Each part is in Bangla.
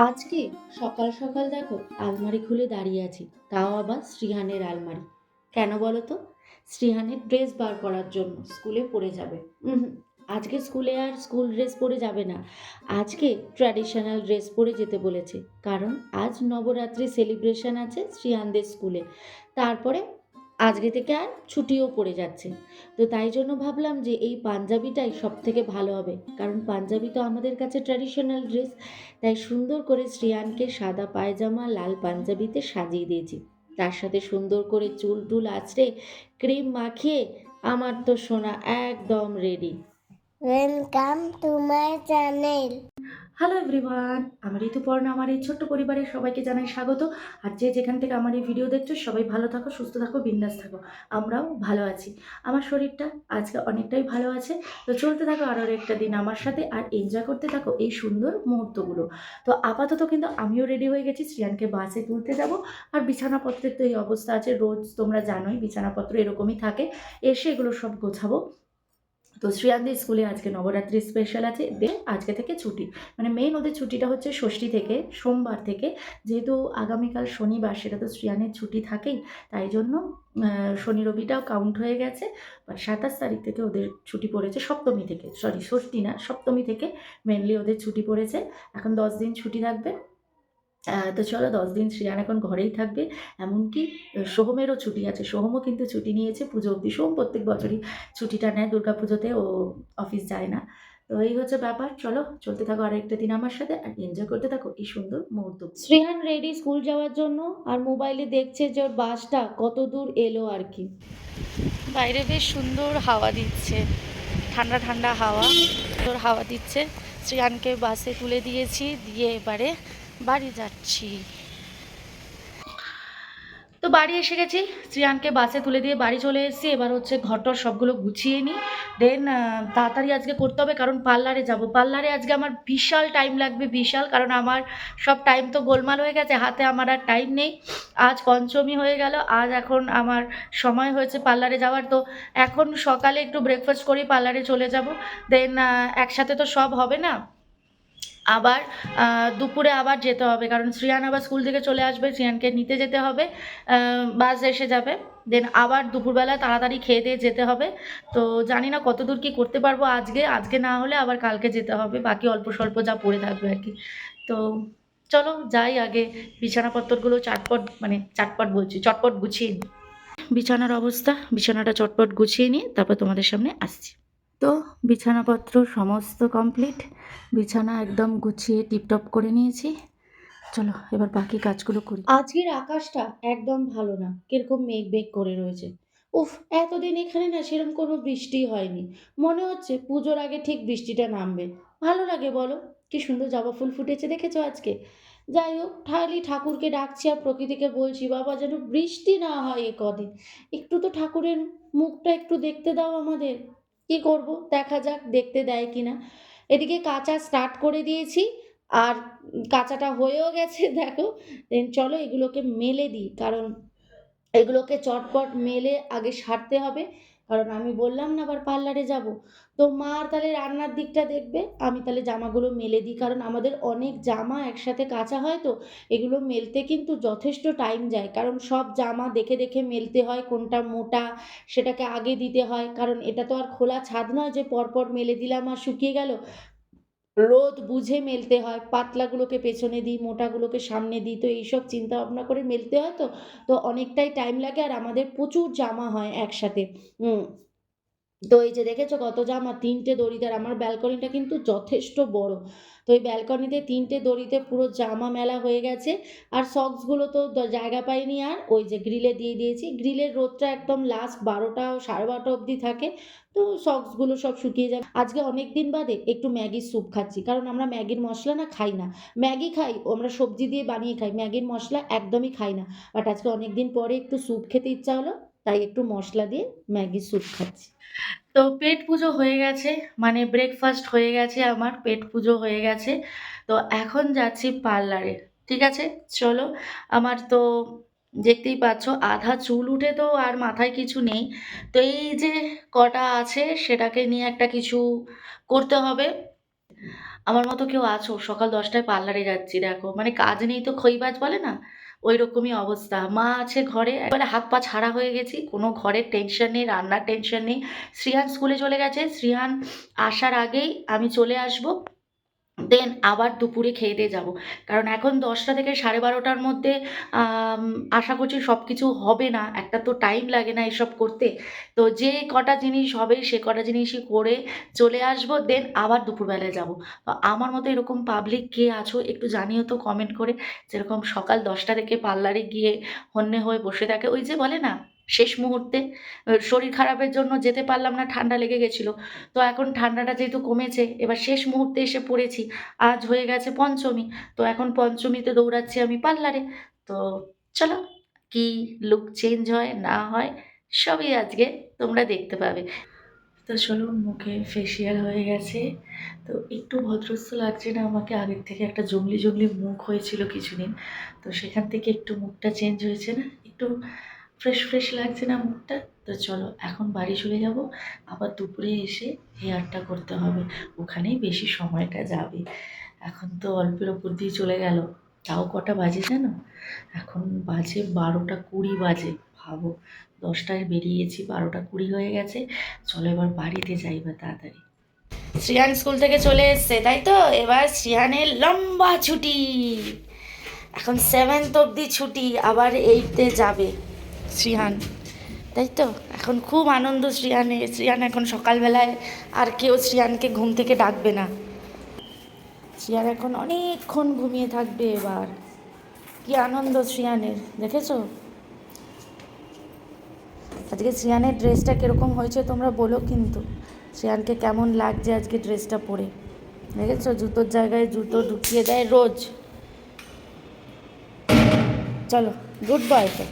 আজকে সকাল সকাল দেখো আলমারি খুলে দাঁড়িয়ে আছি, তাও আবার শ্রীহানের আলমারি। কেন বলো তো? শ্রীহানের ড্রেস বার করার জন্য, স্কুলে পরে যাবে। আজকে স্কুলে আর স্কুল ড্রেস পরে যাবে না, আজকে ট্র্যাডিশনাল ড্রেস পরে যেতে বলেছে। কারণ আজ নবরাত্রি সেলিব্রেশন আছে শ্রীহানদের স্কুলে। তারপরে আজকে থেকে আর ছুটিও পড়ে যাচ্ছে। তো তাই জন্য ভাবলাম যে এই পাঞ্জাবিটাই সব থেকে ভালো হবে, কারণ পাঞ্জাবি তো আমাদের কাছে ট্র্যাডিশনাল ড্রেস। তাই সুন্দর করে শ্রেয়ানকে সাদা পায়জামা লাল পাঞ্জাবিতে সাজিয়ে দিয়েছি। তার সাথে সুন্দর করে চুল টুল আঁচড়ে ক্রিম মাখিয়ে আমার তো সোনা একদম ready. Welcome to my channel. Hello everyone, আমার ঋতুপর্ণা, আমার এই ছোট্ট পরিবারের সবাইকে জানাই স্বাগত। আর যে যেখান থেকে আমার এই ভিডিও দেখছো সবাই ভালো থাকো, সুস্থ থাকো, বিন্দাস থাকো। আমরাও ভালো আছি। আমার শরীরটা আজকে অনেকটাই ভালো আছে। তো চলতে থাকো আরও একটা দিন আমার সাথে, আর এনজয় করতে থাকো এই সুন্দর মুহূর্তগুলো। তো আপাতত কিন্তু আমিও রেডি হয়ে গেছি, শ্রিয়ানকে বাসে তুলতে যাব। আর বিছানাপত্রের তো এই অবস্থা আছে, রোজ তোমরা জানোই বিছানাপত্র এরকমই থাকে। এসে এগুলো সব গোছাবো। তো শ্রেয়ানদের স্কুলে আজকে নবরাত্রি স্পেশাল আছে, আজকে থেকে ছুটি। মানে মেন ওদের ছুটিটা হচ্ছে ষষ্ঠী থেকে, সোমবার থেকে। যেহেতু আগামীকাল শনিবার, সেটা তো শ্রেয়ানের ছুটি থাকেই। তাই জন্য শনি রবিটাও কাউন্ট হয়ে গেছে। বাট 27 তারিখ থেকে ওদের ছুটি পড়েছে, সপ্তমী থেকে, সরি ষষ্ঠী না, সপ্তমী থেকে মেনলি ওদের ছুটি পড়েছে। এখন 10 দিন ছুটি থাকবে। তো চলো 10 দিন শ্রেয়ান এখন ঘরেই থাকবে। এমনকি সোহমেরও ছুটি আছে, সোহমও কিন্তু ছুটি নিয়েছে পুজো অবধি। সোহম প্রত্যেক বছরই ছুটিটা নেয়, দুর্গা পুজোতে ও অফিস যায় না। তো এই হচ্ছে ব্যাপার। চলো চলতে থাকো আর একটা দিন আমার সাথে, আর এনজয় করতে থাকো এই সুন্দর মুহূর্ত। শ্রেয়ান রেডি স্কুল যাওয়ার জন্য, আর মোবাইলে দেখছে যে ওর বাসটা কত দূর এলো আর কি। বাইরে বেশ সুন্দর হাওয়া দিচ্ছে, ঠান্ডা ঠান্ডা হাওয়া, সুন্দর হাওয়া দিচ্ছে। শ্রেয়ানকে বাসে তুলে দিয়েছি, দিয়ে এবারে বাড়ি যাচ্ছি। তো বাড়ি এসে গেছি, শ্রিয়ানকে বাসে তুলে দিয়ে বাড়ি চলে এসেছি। এবার হচ্ছে ঘরটর সবগুলো গুছিয়ে নিই। দেন তাড়াতাড়ি আজকে করতে হবে, কারণ পার্লারে যাব। পার্লারে আজকে আমার বিশাল টাইম লাগবে, বিশাল। কারণ আমার সব টাইম তো গোলমাল হয়ে গেছে, হাতে আমার আর টাইম নেই। আজ পঞ্চমী হয়ে গেল, আজ এখন আমার সময় হয়েছে পার্লারে যাওয়ার। তো এখন সকালে একটু ব্রেকফাস্ট করেই পার্লারে চলে যাব। দেন একসাথে তো সব হবে না, আবার দুপুরে আবার যেতে হবে, কারণ শ্রিয়ান আবার স্কুল থেকে চলে আসবে, শ্রিয়ানকে নিতে যেতে হবে। বাস এসে যাবে। দেন আবার দুপুরবেলা তাড়াতাড়ি খেয়ে দিয়ে যেতে হবে। তো জানি না কত দূর কী করতে পারবো আজকে, আজকে না হলে আবার কালকে যেতে হবে, বাকি অল্প স্বল্প যা পড়ে থাকবে আর কি। তো চলো যাই, আগে বিছানাপত্রগুলো চাটপট বলছি, চটপট গুছিয়ে নিই। বিছানার অবস্থা, বিছানাটা চটপট গুছিয়ে নিয়ে তারপর তোমাদের সামনে আসছি। তো বিছানাপত্র সমস্ত কমপ্লিট, বিছানা একদম গুছিয়ে টিপটপ করে নিয়েছি। চলো এবার বাকি কাজগুলো করি। আজকের আকাশটা একদম ভালো না, কিরকম মেঘ মেঘ করে রয়েছে। উফ, এতদিন এখানে না সেরকম কোনো বৃষ্টি হয়নি। মনে হচ্ছে পুজোর আগে ঠিক বৃষ্টিটা নামবে। ভালো লাগে বলো? কি সুন্দর জবা ফুল ফুটেছে, দেখেছো আজকে? যাই হোক, খালি ঠাকুরকে ডাকছি আর প্রকৃতিকে বলছি, বাবা যেন বৃষ্টি না হয় এ কদিন। একটু তো ঠাকুরের মুখটা একটু দেখতে দাও আমাদের। কি করব, দেখা যাক দেখতে দেয় কিনা। এদিকে কাঁচা স্টার্ট করে দিয়েছি, আর কাঁচাটা হয়েও গেছে দেখো। দেন চলো এগুলোকে মেলে দিই, কারণ এগুলোকে চটপট মেলে আগে সারতে হবে। কারণ আমি বললাম না আবার পার্লারে যাব। তো মা তাহলে রান্নার দিকটা দেখবে, আমি তাহলে জামাগুলো মেলে দিই, কারণ আমাদের অনেক জামা একসাথে কাচা হয়। তো এগুলো মেলতে কিন্তু যথেষ্ট টাইম যায়, কারণ সব জামা দেখে দেখে মেলতে হয়, কোনটা মোটা সেটাকে আগে দিতে হয়। কারণ এটা তো আর খোলা ছাদ নয় যে পরপর মেলে দিলাম আর শুকিয়ে গেল। রোদ বুঝে মেলতে হয়, পাতলাগুলোকে পেছনে দিই, মোটাগুলোকে সামনে দিই। তো এইসব চিন্তা ভাবনা করে মেলতে হয়। তো তো অনেকটাই টাইম লাগে, আর আমাদের প্রচুর জামা হয় একসাথে। হুম। তো এই যে দেখেছো কত জামা, 3টে দড়িতে। আর আমার ব্যালকনিটা কিন্তু যথেষ্ট বড়। তো এই ব্যালকনিতে 3টে দড়িতে পুরো জামা মেলা হয়ে গেছে। আর সক্সগুলো তো জায়গা পাইনি, আর ওই যে গ্রিলে দিয়ে দিয়েছি। গ্রিলের রোদটা একদম লাস্ট 12টা 12:30 অবধি থাকে। তো সক্সগুলো সব শুকিয়ে যাবে। আজকে অনেক দিন বাদে একটু ম্যাগির স্যুপ খাচ্ছি, কারণ আমরা ম্যাগির মশলা না খাই না। ম্যাগি খাই, আমরা সবজি দিয়ে বানিয়ে খাই, ম্যাগির মশলা একদমই খাই না। বাট আজকে অনেক দিন পরে একটু স্যুপ খেতে ইচ্ছা হলো, তাই একটু মশলা দিয়ে ম্যাগির স্যুপ খাচ্ছি। তো পেট পুজো হয়ে গেছে, মানে ব্রেকফাস্ট হয়ে গেছে, আমার পেট পুজো হয়ে গেছে। তো এখন যাচ্ছি পার্লারে। ঠিক আছে, চলো। আমার তো দেখতেই পাচ্ছ আধা চুল উঠে, তো আর মাথায় কিছু নেই। তো এই যে কটা আছে সেটাকে নিয়ে একটা কিছু করতে হবে। আমার মতো কেউ আছো সকাল 10টায় পার্লারে যাচ্ছি, দেখো মানে কাজ নেই তো খইবাজ বলে না, ওই রকমই অবস্থা। মা আছে ঘরে, একবারে হাত পা ছাড়া হয়ে গেছি, কোনো ঘরের টেনশন নেই, রান্নার টেনশন নেই। শ্রিয়ান স্কুলে চলে গেছে, শ্রিয়ান আসার আগেই আমি চলে আসব। দেন আবার দুপুরে খেয়ে দিয়ে যাবো, কারণ এখন 10টা থেকে 12:30টার মধ্যে আম, আশা করছি সব কিছু হবে না, একটা তো টাইম লাগে না এসব করতে। তো যে কটা জিনিস হবে সে কটা জিনিসই করে চলে আসবো, দেন আবার দুপুরবেলায় যাব। তো আমার মতো এরকম পাবলিক কে আছো একটু জানিও তো কমেন্ট করে, যেরকম সকাল 10টা থেকে পার্লারে গিয়ে হন্যে হয়ে বসে থাকে, ওই যে বলে না শেষ মুহূর্তে শরীর খারাপের জন্য যেতে পারলাম না, ঠান্ডা লেগে গেছিলো। তো এখন ঠান্ডাটা যেহেতু কমেছে, এবার শেষ মুহূর্তে এসে পড়েছি। আজ হয়ে গেছে পঞ্চমী, তো এখন পঞ্চমীতে দৌড়াচ্ছি আমি পার্লারে। তো চলো, কি লুক চেঞ্জ হয় না হয় সবই আজকে তোমরা দেখতে পাবে। তো চলো, মুখে ফেসিয়াল হয়ে গেছে, তো একটু ভদ্রস্থ লাগছে না আমাকে, আগের থেকে একটা জংলি জংলি মুখ হয়েছিল কিছুদিন, তো সেখান থেকে একটু মুখটা চেঞ্জ হয়েছে না, একটু ফ্রেশ ফ্রেশ লাগছে না মুখটা। তো চলো এখন বাড়ি চলে যাব, আবার দুপুরে এসে হেয়ারটা করতে হবে, ওখানেই বেশি সময়টা যাবে। এখন তো অল্পের ওপর দিয়ে চলে গেল, তাও কটা বাজে জানো, এখন বাজে 12টা 20 বাজে। ভাবো, 10টায় বেরিয়েছি, 12টা 20 হয়ে গেছে। চলো এবার বাড়িতে যাই বা তাড়াতাড়ি। শ্রিয়ান স্কুল থেকে চলে এসছে তাই তো, এবার শ্রিয়ানের লম্বা ছুটি, এখন 7th অবধি ছুটি, আবার 8তে যাবে শ্রিয়ান, তাই তো। এখন খুব আনন্দ শ্রিয়ানের, শ্রিয়ান এখন সকালবেলায় আর কেউ শ্রিয়ানকে ঘুম থেকে ডাকবে না, শ্রিয়ান এখন অনেকক্ষণ ঘুমিয়ে থাকবে এবার। কি আনন্দ শ্রিয়ানের, দেখেছো আজকে শ্রিয়ানের ড্রেসটা কীরকম হয়েছে তোমরা বলো কিন্তু, শ্রিয়ানকে কেমন লাগছে আজকে ড্রেসটা পরে, দেখেছো জুতোর জায়গায় জুতো ঢুকিয়ে দেয় রোজ। চলো, গুড বয়। তো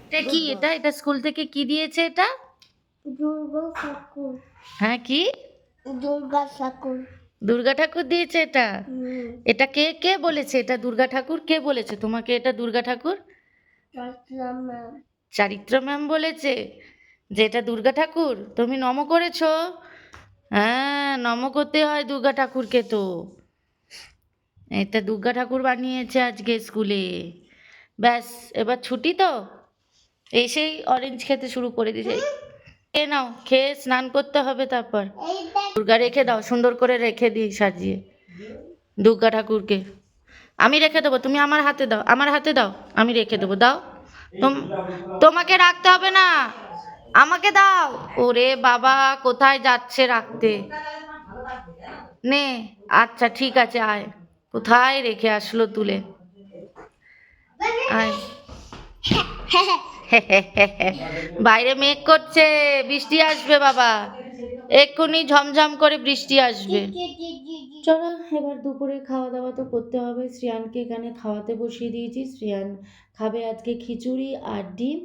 এটা কি, এটা এটা স্কুল থেকে কি দিয়েছে এটা? দুর্গা ঠাকুর। হ্যাঁ কি? দুর্গা ঠাকুর। দুর্গা ঠাকুর দিয়েছে এটা? এটা কে কে বলেছে এটা দুর্গা ঠাকুর, কে বলেছে তোমাকে এটা দুর্গা ঠাকুর? চারিত্র ম্যাম বলেছে যে এটা দুর্গা ঠাকুর, তুমি নম করেছো? হ্যাঁ, নম করতে হয় দুর্গা ঠাকুরকে। তো এটা দুর্গা ঠাকুর বানিয়েছে আজকে স্কুলে। ব্যাস, এবার ছুটি তো, এসেই অরেঞ্জ খেতে শুরু করে দিয়েছে। খেয়ে নাও, খেয়ে স্নান করতে হবে, তারপর দুর্গা রেখে দাও, সুন্দর করে রেখে দিই সাজিয়ে দুর্গা ঠাকুরকে। আমি রেখে দেবো, তুমি আমার হাতে দাও, আমার হাতে দাও, আমি রেখে দেবো, দাও। তোমাকে রাখতে হবে না, আমাকে দাও। ওরে বাবা, কোথায় যাচ্ছে রাখতে, নে। আচ্ছা ঠিক আছে, আয়। কোথায় রেখে আসলো তুলে, আয়। বাইরে মেঘ করছে, বৃষ্টি আসবে বাবা, এক্ষুনি ঝমঝম করে বৃষ্টি আসবে। চলো এবার দুপুরে খাওয়া দাওয়া তো করতে হবে, শ্রিয়ানকে এখানে খাওয়াতে বসিয়ে দিয়েছি, শ্রিয়ান খাবে আজকে খিচুড়ি আর ডিম।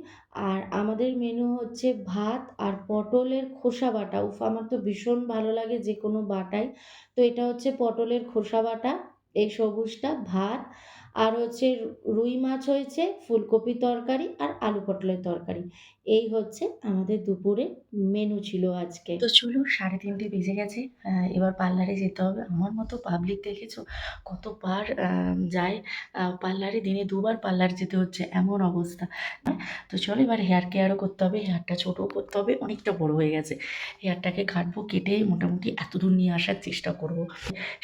আর আমাদের মেনু হচ্ছে ভাত আর পটলের খোসা বাটা, উফ আমার তো ভীষণ ভালো লাগে যে কোনো বাটাই। তো এটা হচ্ছে পটলের খোসা বাটা, এই সবুজটা ভাত, আর হচ্ছে রুই মাছ হয়েছে, ফুলকপি তরকারি আর আলু পটলের তরকারি। এই হচ্ছে আমাদের দুপুরে মেনু ছিল আজকে। তো চলো, 3:30 বেজে গেছে, এবার পার্লারে যেতে হবে। আমার মতো পাবলিক দেখেছো কতবার যায় পার্লারে, দিনে 2বার পার্লার যেতে হচ্ছে, এমন অবস্থা। তো চলো এবার হেয়ার কেয়ারও করতে হবে, হেয়ারটা ছোটও করতে হবে, অনেকটা বড় হয়ে গেছে, হেয়ারটাকে কাটবো, কেটে মোটামুটি এতদূর নিয়ে আসার চেষ্টা করব।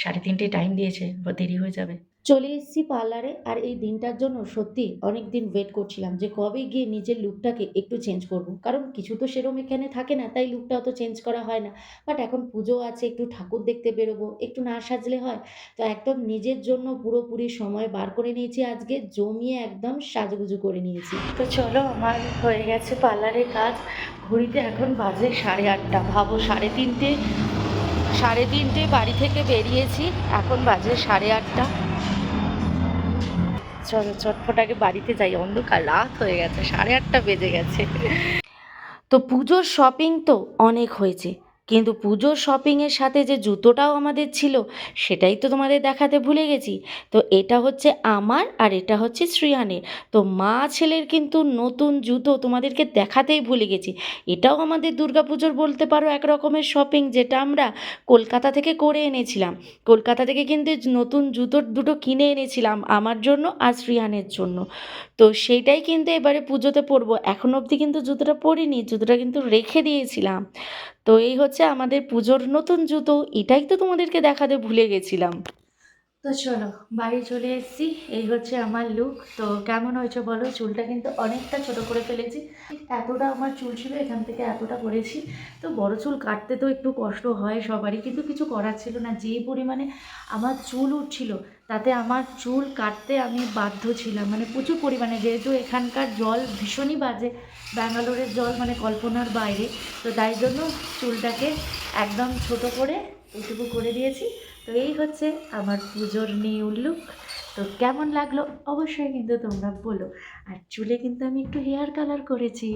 3:30 টাইম দিয়েছে, এবার দেরি হয়ে যাবে। চলে এসেছি পার্লারে, আর এই দিনটার জন্য সত্যি অনেক দিন ওয়েট করছিলাম যে কবে গিয়ে নিজের লুকটাকে একটু চেঞ্জ করব, কারণ কিছু তো সেরকম এখানে থাকে না, তাই লুকটা অত চেঞ্জ করা হয় না। বাট এখন পুজো আছে, একটু ঠাকুর দেখতে বেরোবো, একটু না সাজলে হয়? তো একদম নিজের জন্য পুরোপুরি সময় বার করে নিয়েছি, আজকে জমিয়ে একদম সাজুগুজু করে নিয়েছি। তো চলো, আমার হয়ে গেছে পার্লারের কাজ, ঘড়িতে এখন বাজে 8:30, ভাবো 3:30 বাড়ি থেকে বেরিয়েছি, এখন বাজে 8:30। চলো চটপট আগে বাড়িতে যাই, অন্ধকার রাত হয়ে গেছে, 8:30 বেজে গেছে। তো পুজোর শপিং তো অনেক হয়েছে, কিন্তু পুজোর শপিংয়ের সাথে যে জুতোটাও আমাদের ছিল সেটাই তো তোমাদের দেখাতে ভুলে গেছি। তো এটা হচ্ছে আমার আর এটা হচ্ছে শ্রিয়ানের। তো মা ছেলের কিন্তু নতুন জুতো তোমাদেরকে দেখাতেই ভুলে গেছি। এটাও আমাদের দুর্গাপুজোর বলতে পারো এক রকমের শপিং, যেটা আমরা কলকাতা থেকে করে এনেছিলাম। কলকাতা থেকে কিন্তু নতুন জুতো দুটো কিনে এনেছিলাম আমার জন্য আর শ্রিয়ানের জন্য। তো সেইটাই কিন্তু এবারে পুজোতে পরবো। এখন অবধি কিন্তু জুতোটা পরিনি, জুতোটা কিন্তু রেখে দিয়েছিলাম। তো এই হচ্ছে আমাদের পুজোর নতুন জুতো, এটাই তো তোমাদেরকে দেখাতে ভুলে গেছিলাম। তো চলো বাড়ি চলে এসেছি, এই হচ্ছে আমার লুক। তো কেমন হয়েছে বলো? চুলটা কিন্তু অনেকটা ছোট করে ফেলেছি। এতটা আমার চুল ছিল, এখান থেকে এতটা করেছি। তো বড় চুল কাটতে তো একটু কষ্ট হয় সবারই, কিন্তু কিছু করার ছিল না। যেই পরিমাণে আমার চুল উঠছিল তাতে আমার চুল কাটতে আমি বাধ্য ছিলাম, মানে প্রচুর পরিমাণে, যেহেতু এখানকার জল ভীষণই বাজে, ব্যাঙ্গালোরের জল মানে কল্পনার বাইরে। তো তাই জন্য চুলটাকে একদম ছোট করে এইটুকু করে দিয়েছি। তো এই হচ্ছে আমার পুজোর নিউ লুক। তো কেমন লাগলো অবশ্যই কিন্তু তোমরা বলো। আর চুলে কিন্তু আমি একটু হেয়ার কালার করেছি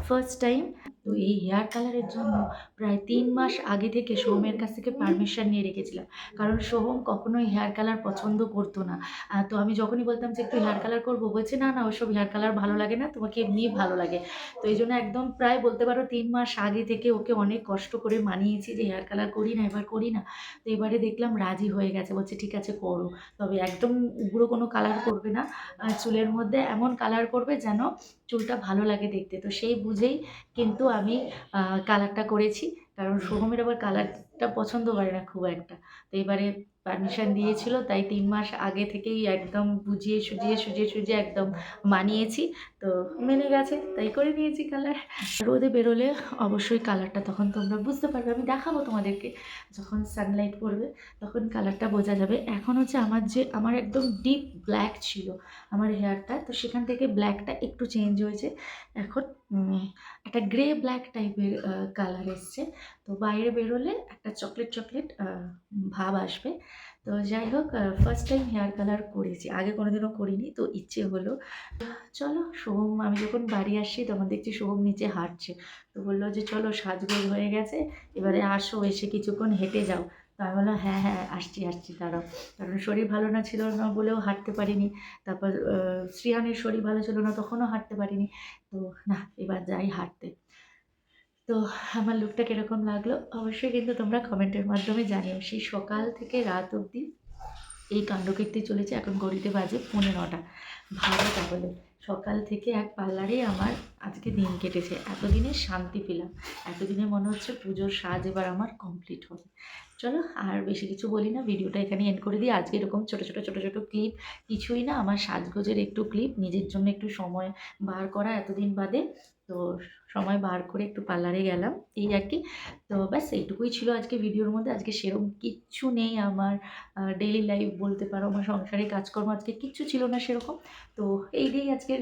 ফার্স্ট টাইম। তো এই হেয়ার কালারের জন্য প্রায় 3 মাস আগে থেকে সোহমের কাছ থেকে পারমিশন নিয়ে রেখেছিলাম, কারণ সোহম কখনোই হেয়ার কালার পছন্দ করতো না। তো আমি যখনই বলতাম যে একটু হেয়ার কালার করবো, বলছে না না ওসব হেয়ার কালার ভালো লাগে না, তোমাকে এমনিই ভালো লাগে। তো এই জন্য একদম প্রায় বলতে পারো 3 মাস আগে থেকে ওকে অনেক কষ্ট করে মানিয়েছি যে হেয়ার কালার করি না, এবার করি না। তো এবারে দেখলাম রাজি হয়ে গেছে, বলছে ঠিক আছে করো, তবে একদম উগ্র কোনো কালার করবে না, চুলের মধ্যে এমন কালার করবে যেন চুলটা ভালো লাগে দেখতে। তো সেই বুঝেই কিন্তু আমি কালারটা করেছি, কারণ সোহমের আবার কালারটা পছন্দ করে না খুব একটা। তো এবারে পারমিশন দিয়েছিল, তাই 3 মাস আগে থেকেই একদম বুঝিয়ে সুজিয়ে সুজিয়ে সুজিয়ে একদম মানিয়েছি। তো মেনে গেছে, তাই করে নিয়েছি কালার। রোদে বেরোলে অবশ্যই কালারটা তখন তোমরা বুঝতে পারবে, আমি দেখাবো তোমাদেরকে। যখন সানলাইট পড়বে তখন কালারটা বোঝা যাবে। এখন হচ্ছে আমার একদম ডিপ ব্ল্যাক ছিল আমার হেয়ারটা, তো সেখান থেকে ব্ল্যাকটা একটু চেঞ্জ হয়েছে। এখন একটা গ্রে ব্ল্যাক টাইপের কালার এসছে। তো বাইরে বেরোলে একটা চকলেট চকলেট ভাব আসবে। তো যাই হোক, ফার্স্ট টাইম হেয়ার কালার করেছি, আগে কোনোদিনও করিনি, তো ইচ্ছে হলো। চলো সোহম, আমি যখন বাড়ি আসছি তখন দেখছি সোহম নিচে হাঁটছে। তো বললো যে চলো সাজগোজ হয়ে গেছে, এবারে আসো, এসে কিছুক্ষণ হেঁটে যাও। তো আমি বললাম হ্যাঁ হ্যাঁ আসছি আসছি দাঁড়াও, কারণ শরীর ভালো না ছিল না বলেও হাঁটতে পারিনি। তারপর শ্রিয়ানের শরীর ভালো ছিল না, তখনও হাঁটতে পারিনি। তো না, এবার যাই হাঁটতে। তো আমার লুকটা কীরকম লাগলো অবশ্যই কিন্তু তোমরা কমেন্টের মাধ্যমে জানিও। সেই সকাল থেকে রাত অবধি এই কাণ্ডকীর্তি চলেছে, এখন ঘড়িতে বাজে 9:45। ভালো তাহলে, সকাল থেকে এক পার্লারেই আমার আজকে দিন কেটেছে। এতদিনে শান্তি পেলাম, এতদিনে মনে হচ্ছে পুজোর সাজ এবার আমার কমপ্লিট হবে। চলো আর বেশি কিছু বলি না, ভিডিওটা এখানে এন্ড করে দিই। আজকে এরকম ছোটো ছোটো ছোটো ছোটো ক্লিপ, কিছুই না, আমার সাজগোজের একটু ক্লিপ, নিজের জন্য একটু সময় বার করা এতদিন বাদে। তো সময় বার করে একটু পার্লারে গেলাম, এই আর কি। তো ব্যাস এইটুকুই ছিল আজকে ভিডিওর মধ্যে। আজকে সেরকম কিচ্ছু নেই আমার ডেইলি লাইফ বলতে পারো, আমার সংসারে কাজকর্ম আজকে কিচ্ছু ছিল না সেরকম। তো এই দিয়েই আজকের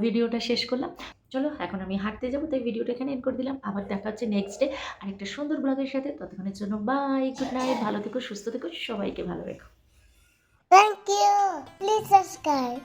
ভিডিওটা শেষ করলাম। চলো এখন আমি হাঁটতে যাবো, তাই ভিডিওটা এখানে এন্ড করে দিলাম। আবার দেখা হচ্ছে নেক্সট ডে আরেকটা সুন্দর ব্লগের সাথে। ততক্ষণের জন্য বাই, গুড নাইট, ভালো থেকো, সুস্থ থেকো, সবাইকে ভালো রেখো। Thank you. Please subscribe.